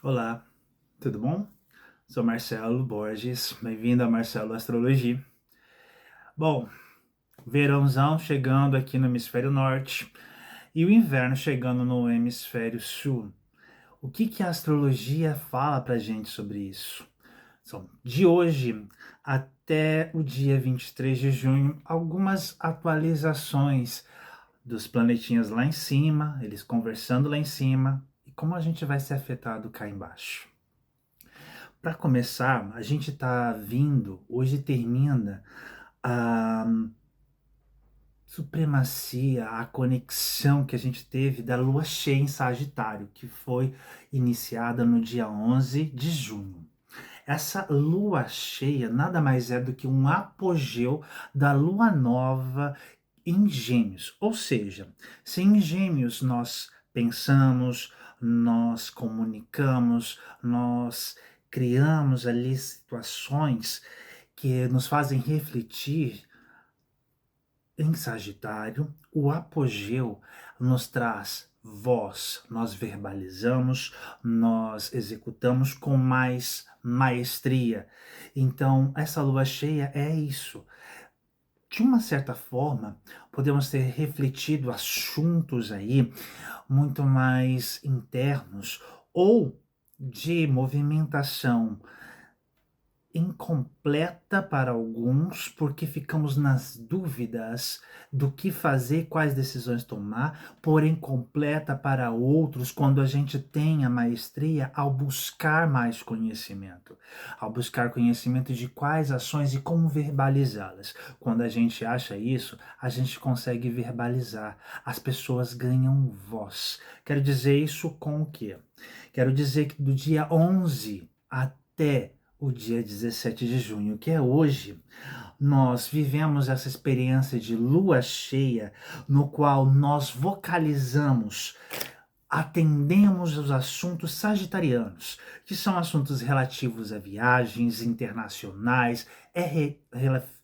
Olá, tudo bom? Sou Marcelo Borges, bem-vindo a Marcelo Astrologia. Bom, verãozão chegando aqui no hemisfério norte e o inverno chegando no hemisfério sul. O que a astrologia fala pra gente sobre isso? São de hoje até o dia 23 de junho, algumas atualizações dos planetinhas lá em cima, eles conversando lá em cima, e como a gente vai ser afetado cá embaixo. Para começar, a gente está vindo, hoje termina a supremacia, a conexão que a gente teve da lua cheia em Sagitário, que foi iniciada no dia 11 de junho. Essa lua cheia nada mais é do que um apogeu da lua nova em Gêmeos. Ou seja, se em Gêmeos nós pensamos, nós comunicamos, nós criamos ali situações que nos fazem refletir, em Sagitário, o apogeu nos traz voz, nós verbalizamos, nós executamos com mais maestria. Então, essa lua cheia é isso. De uma certa forma, podemos ter refletido assuntos aí muito mais internos ou de movimentação incompleta para alguns, porque ficamos nas dúvidas do que fazer, quais decisões tomar, porém completa para outros quando a gente tem a maestria ao buscar mais conhecimento, ao buscar conhecimento de quais ações e como verbalizá-las. Quando a gente acha isso, a gente consegue verbalizar. As pessoas ganham voz. Quero dizer isso com o quê? Quero dizer que do dia 11 até o dia 17 de junho, que é hoje, nós vivemos essa experiência de lua cheia, no qual nós vocalizamos, atendemos os assuntos sagitarianos, que são assuntos relativos a viagens internacionais,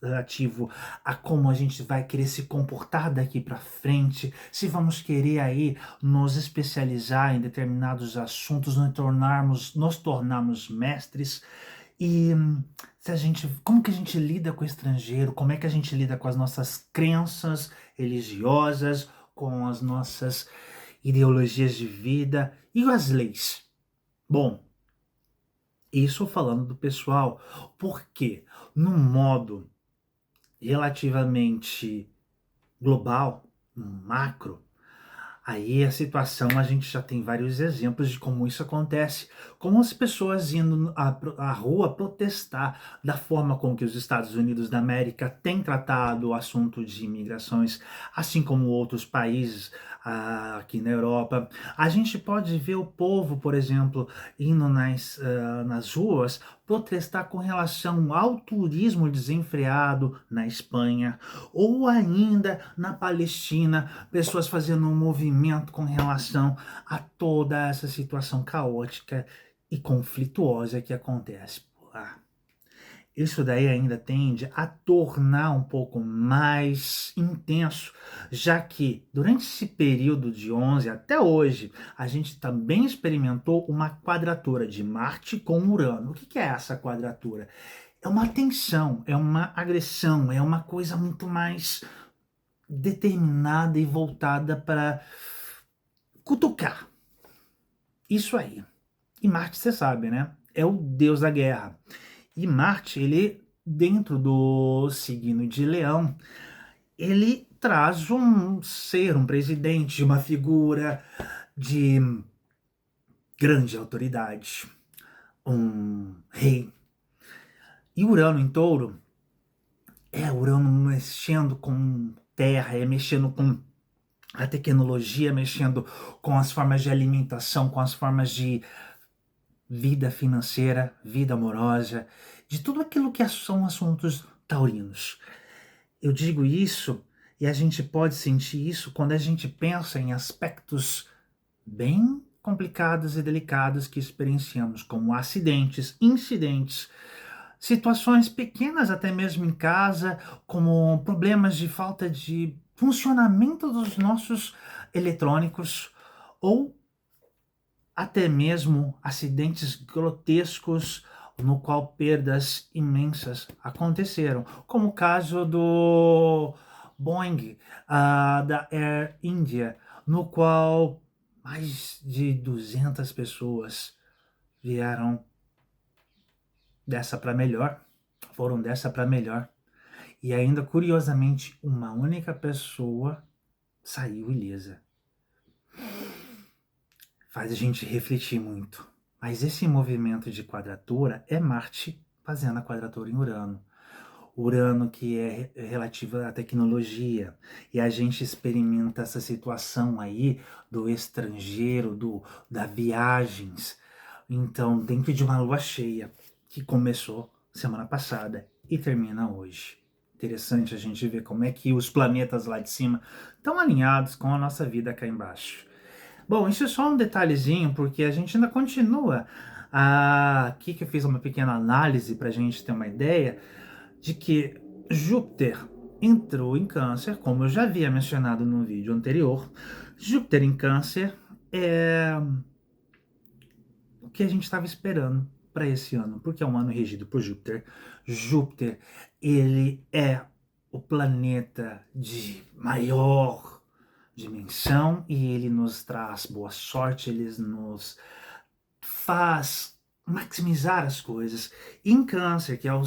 relativo a como a gente vai querer se comportar daqui para frente, se vamos querer aí nos especializar em determinados assuntos, nos tornarmos mestres. E se a gente, como que a gente lida com o estrangeiro? Como é que a gente lida com as nossas crenças religiosas, com as nossas ideologias de vida e as leis? Bom, isso falando do pessoal, porque num modo relativamente global, macro, aí a situação, a gente já tem vários exemplos de como isso acontece, como as pessoas indo à rua protestar da forma com que os Estados Unidos da América têm tratado o assunto de imigrações, assim como outros países aqui na Europa. A gente pode ver o povo, por exemplo, indo nas ruas protestar com relação ao turismo desenfreado na Espanha, ou ainda na Palestina, pessoas fazendo um movimento com relação a toda essa situação caótica e conflituosa que acontece por lá. Isso daí ainda tende a tornar um pouco mais intenso, já que durante esse período de 11 até hoje, a gente também experimentou uma quadratura de Marte com Urano. O que é essa quadratura? É uma tensão, é uma agressão, é uma coisa muito mais determinada e voltada para cutucar. Isso aí. E Marte, você sabe, né? É o deus da guerra. E Marte, ele, dentro do signo de Leão, ele traz um ser, um presidente, uma figura de grande autoridade, um rei. E Urano em Touro é Urano mexendo com terra, é mexendo com a tecnologia, mexendo com as formas de alimentação, com as formas de vida financeira, vida amorosa, de tudo aquilo que são assuntos taurinos. Eu digo isso e a gente pode sentir isso quando a gente pensa em aspectos bem complicados e delicados que experienciamos, como acidentes, incidentes, situações pequenas até mesmo em casa, como problemas de falta de funcionamento dos nossos eletrônicos ou até mesmo acidentes grotescos no qual perdas imensas aconteceram, como o caso do Boeing, da Air India, no qual mais de 200 pessoas vieram dessa para melhor, foram dessa para melhor, e ainda curiosamente uma única pessoa saiu ilesa. Faz a gente refletir muito. Mas esse movimento de quadratura é Marte fazendo a quadratura em Urano. Urano que é relativo à tecnologia. E a gente experimenta essa situação aí do estrangeiro, das viagens. Então, dentro de uma lua cheia, que começou semana passada e termina hoje. Interessante a gente ver como é que os planetas lá de cima estão alinhados com a nossa vida cá embaixo. Bom, isso é só um detalhezinho, porque a gente ainda continua. Aqui que eu fiz uma pequena análise para a gente ter uma ideia de que Júpiter entrou em Câncer, como eu já havia mencionado no vídeo anterior. Júpiter em Câncer é o que a gente estava esperando para esse ano, porque é um ano regido por Júpiter. Júpiter, ele é o planeta de maior dimensão e ele nos traz boa sorte, ele nos faz maximizar as coisas. Em Câncer, que é o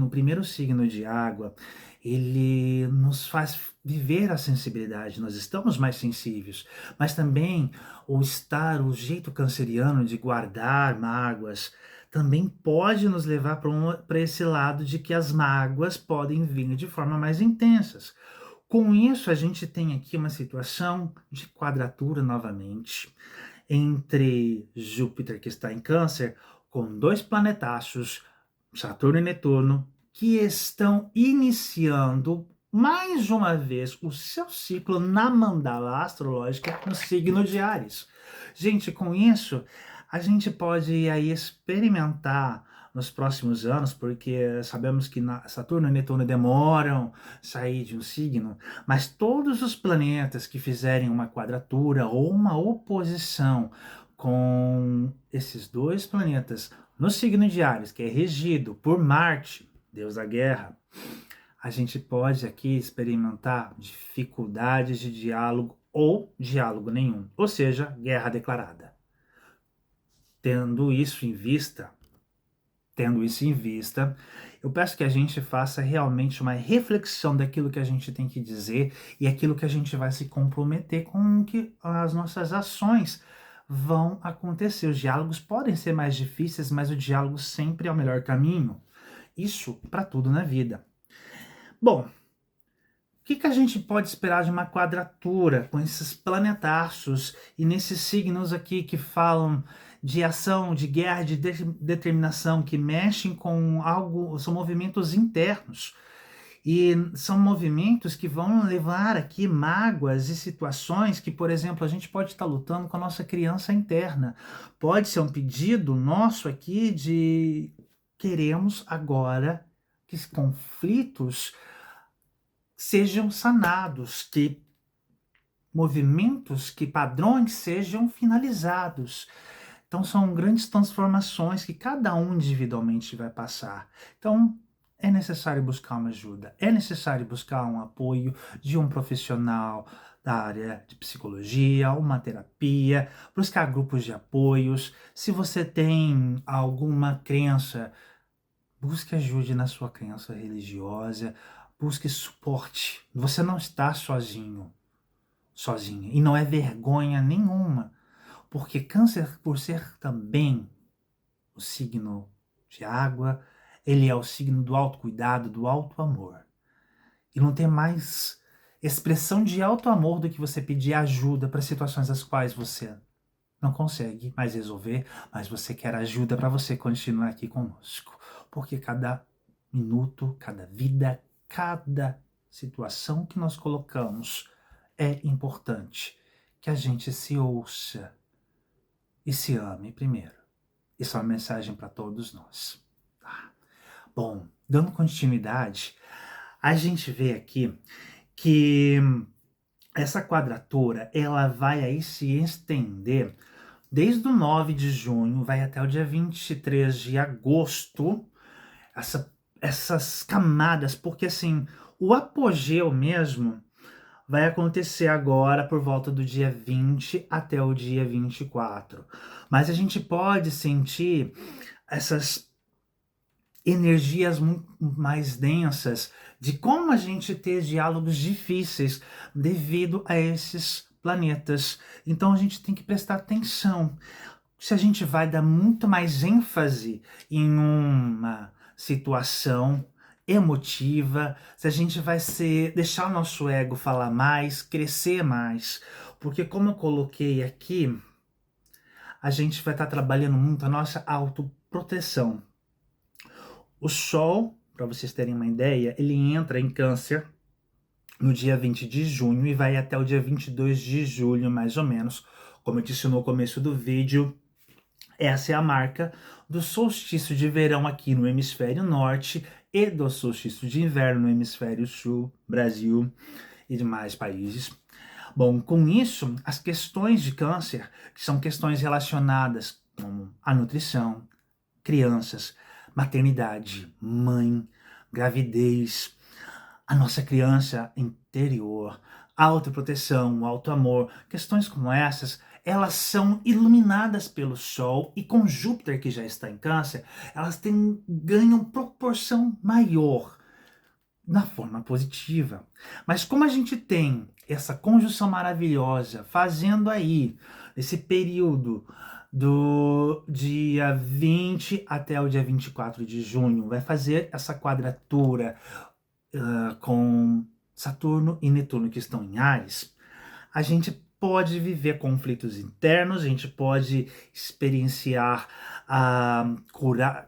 primeiro signo de água, ele nos faz viver a sensibilidade, nós estamos mais sensíveis, mas também o jeito canceriano de guardar mágoas, também pode nos levar para esse lado de que as mágoas podem vir de forma mais intensas. Com isso, a gente tem aqui uma situação de quadratura novamente entre Júpiter, que está em Câncer, com dois planetaços, Saturno e Netuno, que estão iniciando mais uma vez o seu ciclo na mandala astrológica no signo de Áries. Gente, com isso, a gente pode aí experimentar nos próximos anos, porque sabemos que Saturno e Netuno demoram a sair de um signo, mas todos os planetas que fizerem uma quadratura ou uma oposição com esses dois planetas no signo de Áries, que é regido por Marte, Deus da guerra, a gente pode aqui experimentar dificuldades de diálogo ou diálogo nenhum, ou seja, guerra declarada. Tendo isso em vista, eu peço que a gente faça realmente uma reflexão daquilo que a gente tem que dizer e aquilo que a gente vai se comprometer com que as nossas ações vão acontecer. Os diálogos podem ser mais difíceis, mas o diálogo sempre é o melhor caminho. Isso para tudo na vida. Bom, o que a gente pode esperar de uma quadratura com esses planetaços e nesses signos aqui que falam de ação, de guerra, de determinação, que mexem com algo, são movimentos internos. E são movimentos que vão levar aqui mágoas e situações que, por exemplo, a gente pode estar lutando com a nossa criança interna. Pode ser um pedido nosso aqui de queremos agora que os conflitos sejam sanados, que movimentos, que padrões sejam finalizados. Então são grandes transformações que cada um individualmente vai passar. Então é necessário buscar uma ajuda, é necessário buscar um apoio de um profissional da área de psicologia, uma terapia, buscar grupos de apoios. Se você tem alguma crença, busque ajuda na sua crença religiosa, busque suporte. Você não está sozinho, sozinha, e não é vergonha nenhuma, porque Câncer, por ser também o signo de água, ele é o signo do autocuidado, do autoamor. E não tem mais expressão de autoamor do que você pedir ajuda para situações as quais você não consegue mais resolver, mas você quer ajuda para você continuar aqui conosco. Porque cada minuto, cada vida, cada situação que nós colocamos é importante que a gente se ouça e se ame primeiro. Isso é uma mensagem para todos nós. Tá? Bom, dando continuidade, a gente vê aqui que essa quadratura ela vai aí se estender desde o 9 de junho, vai até o dia 23 de agosto, essas camadas, porque assim, o apogeu mesmo vai acontecer agora por volta do dia 20 até o dia 24. Mas a gente pode sentir essas energias muito mais densas de como a gente ter diálogos difíceis devido a esses planetas. Então a gente tem que prestar atenção. Se a gente vai dar muito mais ênfase em uma situação emotiva, se a gente vai deixar o nosso ego falar mais, crescer mais, porque como eu coloquei aqui, a gente vai estar trabalhando muito a nossa autoproteção. O Sol, para vocês terem uma ideia, ele entra em Câncer no dia 20 de junho e vai até o dia 22 de julho, mais ou menos. Como eu disse no começo do vídeo, essa é a marca do solstício de verão aqui no hemisfério norte e do solstício de inverno no hemisfério sul, Brasil e demais países. Bom, com isso, as questões de câncer, que são questões relacionadas como a nutrição, crianças, maternidade, mãe, gravidez, a nossa criança interior, autoproteção, autoamor, questões como essas, elas são iluminadas pelo Sol e com Júpiter, que já está em Câncer, elas ganham proporção maior na forma positiva. Mas como a gente tem essa conjunção maravilhosa fazendo aí, esse período do dia 20 até o dia 24 de junho, vai fazer essa quadratura com Saturno e Netuno que estão em Áries, a gente pode viver conflitos internos, a gente pode experienciar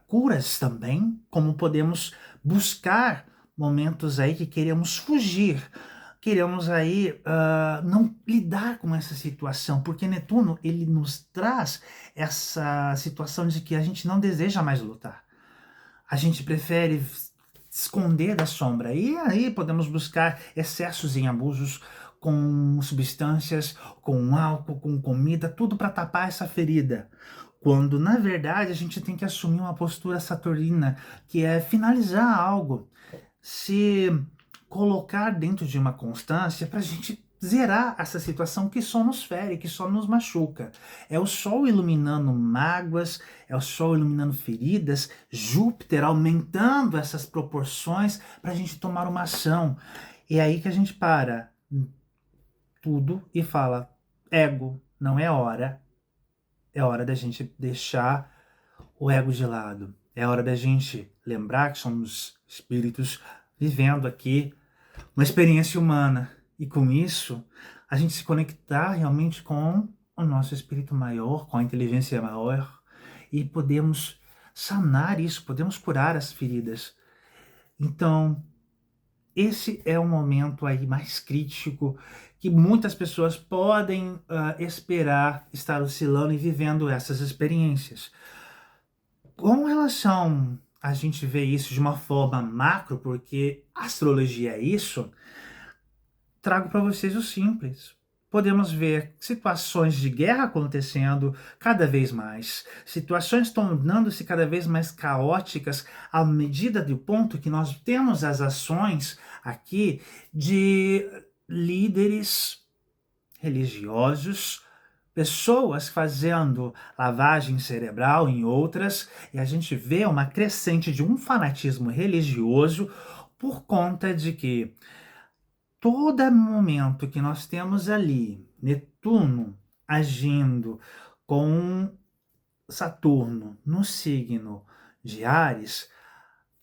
curas também, como podemos buscar momentos aí que queremos fugir, queremos aí não lidar com essa situação, porque Netuno ele nos traz essa situação de que a gente não deseja mais lutar. A gente prefere esconder da sombra. E aí podemos buscar excessos em abusos com substâncias, com álcool, com comida, tudo para tapar essa ferida. Quando, na verdade, a gente tem que assumir uma postura saturnina, que é finalizar algo, se colocar dentro de uma constância para a gente zerar essa situação que só nos fere, que só nos machuca. É o Sol iluminando mágoas, é o Sol iluminando feridas, Júpiter aumentando essas proporções para a gente tomar uma ação. E é aí que a gente para tudo e fala: ego, não é hora da gente deixar o ego de lado. É hora da gente lembrar que somos espíritos vivendo aqui uma experiência humana. E com isso, a gente se conectar realmente com o nosso espírito maior, com a inteligência maior, e podemos sanar isso, podemos curar as feridas. Então, esse é o momento aí mais crítico que muitas pessoas podem esperar estar oscilando e vivendo essas experiências. Com relação a gente ver isso de uma forma macro, porque astrologia é isso, trago para vocês o simples. Podemos ver situações de guerra acontecendo cada vez mais, situações tornando-se cada vez mais caóticas à medida do ponto que nós temos as ações aqui de líderes religiosos, pessoas fazendo lavagem cerebral em outras, e a gente vê uma crescente de um fanatismo religioso por conta de que todo momento que nós temos ali Netuno agindo com Saturno no signo de Áries,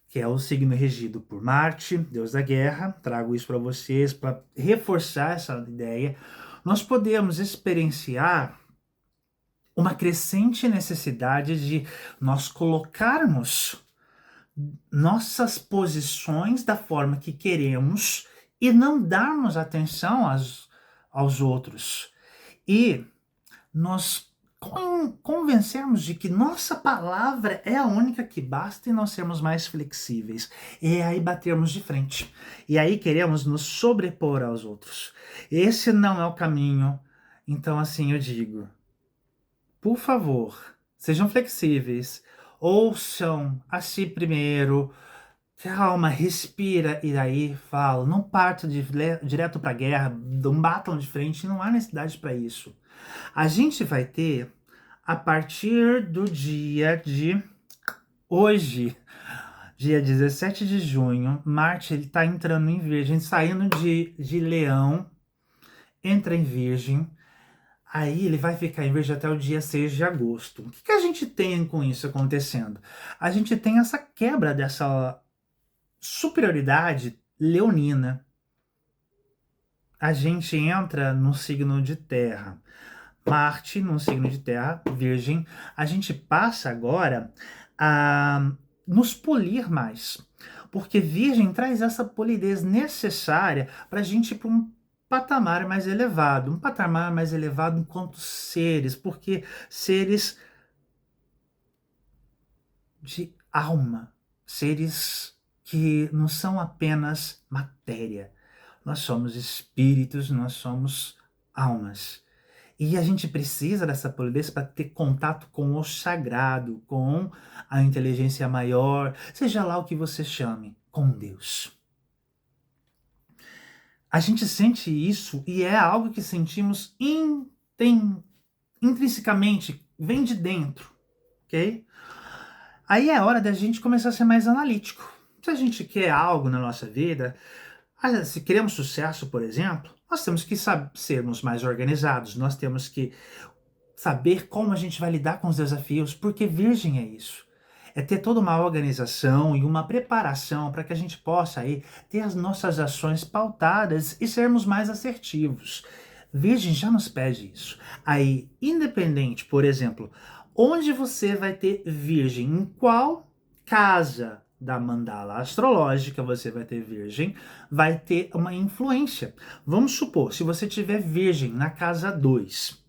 que é o signo regido por Marte, Deus da guerra, trago isso para vocês para reforçar essa ideia, nós podemos experienciar uma crescente necessidade de nós colocarmos nossas posições da forma que queremos e não darmos atenção aos outros. E nós convencermos de que nossa palavra é a única que basta e nós sermos mais flexíveis. E aí batermos de frente. E aí queremos nos sobrepor aos outros. Esse não é o caminho. Então, assim, eu digo, por favor, sejam flexíveis, ouçam a si primeiro, calma, respira e aí fala, não parta direto para a guerra, não batam de frente, não há necessidade para isso. A gente vai ter, a partir do dia de hoje, dia 17 de junho, Marte ele está entrando em Virgem, saindo de Leão, entra em Virgem, aí ele vai ficar em Virgem até o dia 6 de agosto. O que que a gente tem com isso acontecendo? A gente tem essa quebra dessa superioridade leonina. A gente entra no signo de Terra. Marte no signo de Terra, Virgem. A gente passa agora a nos polir mais. Porque Virgem traz essa polidez necessária para a gente ir para um patamar mais elevado. Um patamar mais elevado enquanto seres. Porque seres de alma. Seres que não são apenas matéria. Nós somos espíritos, nós somos almas. E a gente precisa dessa polidez para ter contato com o sagrado, com a inteligência maior, seja lá o que você chame, com Deus. A gente sente isso e é algo que sentimos intrinsecamente, vem de dentro, ok? Aí é hora da gente começar a ser mais analítico. Se a gente quer algo na nossa vida, se queremos sucesso, por exemplo, nós temos que sermos mais organizados, nós temos que saber como a gente vai lidar com os desafios, porque Virgem é isso. É ter toda uma organização e uma preparação para que a gente possa aí ter as nossas ações pautadas e sermos mais assertivos. Virgem já nos pede isso. Aí, independente, por exemplo, onde você vai ter Virgem, em qual casa da mandala astrológica você vai ter Virgem, vai ter uma influência. Vamos supor, se você tiver Virgem na casa 2,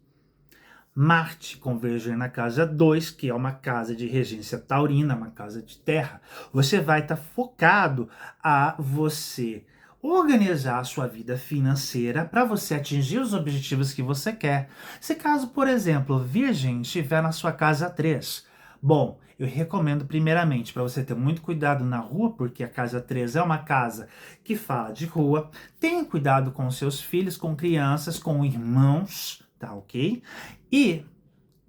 Marte com Virgem na casa 2, que é uma casa de regência taurina, uma casa de terra, você vai estar focado a você organizar a sua vida financeira para você atingir os objetivos que você quer. Se caso, por exemplo, Virgem estiver na sua casa 3, bom, eu recomendo primeiramente para você ter muito cuidado na rua, porque a casa 3 é uma casa que fala de rua. Tenha cuidado com seus filhos, com crianças, com irmãos, tá ok? E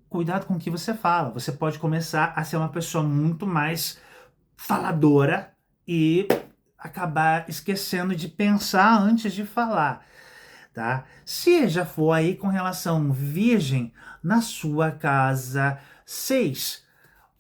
cuidado com o que você fala. Você pode começar a ser uma pessoa muito mais faladora e acabar esquecendo de pensar antes de falar, tá? Se já for aí com relação Virgem na sua casa 6,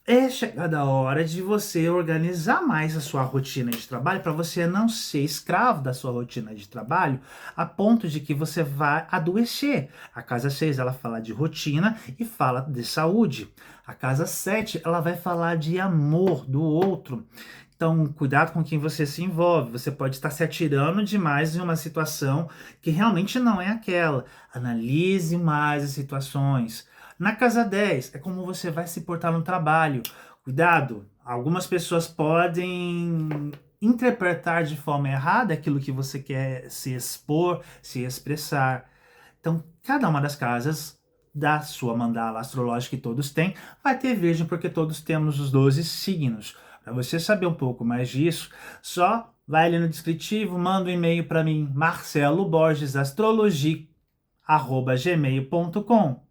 é chegada a hora de você organizar mais a sua rotina de trabalho para você não ser escravo da sua rotina de trabalho a ponto de que você vai adoecer. A casa 6 ela fala de rotina e fala de saúde. A casa 7 ela vai falar de amor do outro. Então, cuidado com quem você se envolve. Você pode estar se atirando demais em uma situação que realmente não é aquela. Analise mais as situações. Na casa 10, é como você vai se portar no trabalho. Cuidado, algumas pessoas podem interpretar de forma errada aquilo que você quer se expor, se expressar. Então, cada uma das casas da sua mandala astrológica que todos têm, vai ter Virgem, porque todos temos os 12 signos. Para você saber um pouco mais disso, só vai ali no descritivo, manda um e-mail para mim, marceloborgesastrologia@gmail.com.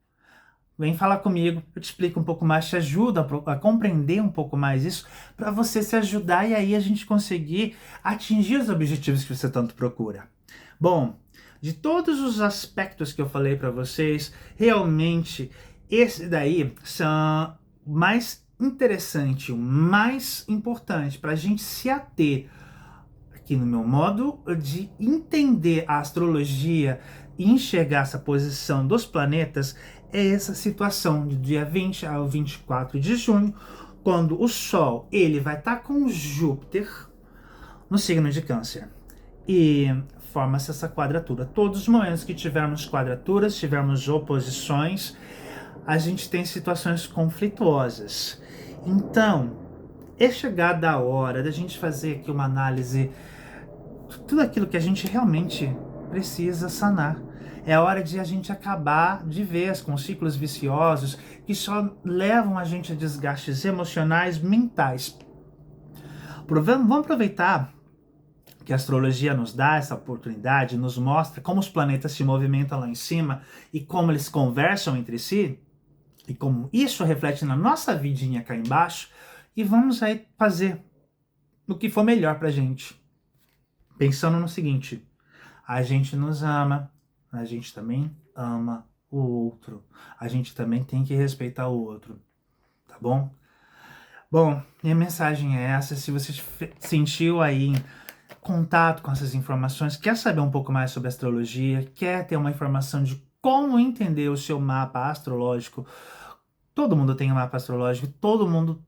Vem falar comigo, eu te explico um pouco mais, te ajudo a compreender um pouco mais isso, para você se ajudar e aí a gente conseguir atingir os objetivos que você tanto procura. Bom, de todos os aspectos que eu falei para vocês, realmente esse daí são mais interessante, o mais importante para a gente se ater aqui no meu modo de entender a astrologia e enxergar essa posição dos planetas é essa situação do dia 20 ao 24 de junho, quando o Sol ele vai estar com Júpiter no signo de Câncer. E forma-se essa quadratura. Todos os momentos que tivermos quadraturas, tivermos oposições, a gente tem situações conflituosas. Então, é chegada a hora da gente fazer aqui uma análise de tudo aquilo que a gente realmente precisa sanar. É hora de a gente acabar de vez com ciclos viciosos que só levam a gente a desgastes emocionais, mentais. Vamos aproveitar que a astrologia nos dá essa oportunidade, nos mostra como os planetas se movimentam lá em cima e como eles conversam entre si, e como isso reflete na nossa vidinha cá embaixo, e vamos aí fazer o que for melhor pra gente. Pensando no seguinte, a gente nos ama, a gente também ama o outro, a gente também tem que respeitar o outro, tá bom? Bom, minha mensagem é essa. Se você sentiu aí contato com essas informações, quer saber um pouco mais sobre astrologia, quer ter uma informação de como entender o seu mapa astrológico, todo mundo tem um mapa astrológico, todo mundo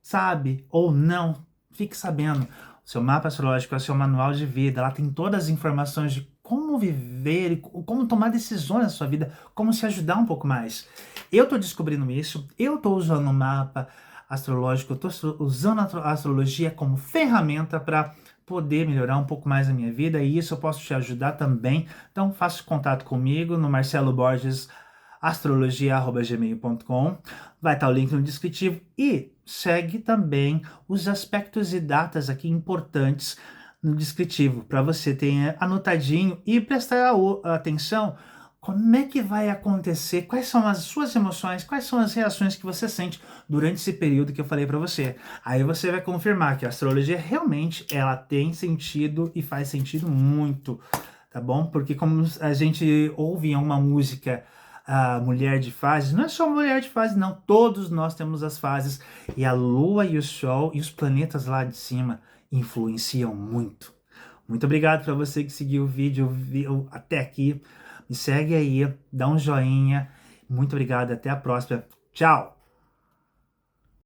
sabe ou não, fique sabendo. O seu mapa astrológico é o seu manual de vida, lá tem todas as informações de como viver, como tomar decisões na sua vida, como se ajudar um pouco mais. Eu tô descobrindo isso, eu tô usando o mapa astrológico, eu tô usando a astrologia como ferramenta para poder melhorar um pouco mais a minha vida, e isso eu posso te ajudar também. Então faça contato comigo no Marcelo Borges astrologia@gmail.com. Vai estar o link no descritivo e segue também os aspectos e datas aqui importantes no descritivo para você ter anotadinho e prestar atenção como é que vai acontecer, quais são as suas emoções, quais são as reações que você sente durante esse período que eu falei para você. Aí você vai confirmar que a astrologia realmente ela tem sentido e faz sentido muito, tá bom? Porque como a gente ouve em uma música, a mulher de fases, não é só mulher de fases, não, todos nós temos as fases, e a lua e o sol e os planetas lá de cima influenciam muito. Muito obrigado para você que seguiu o vídeo viu até aqui. Me segue aí, dá um joinha. Muito obrigado, até a próxima. Tchau!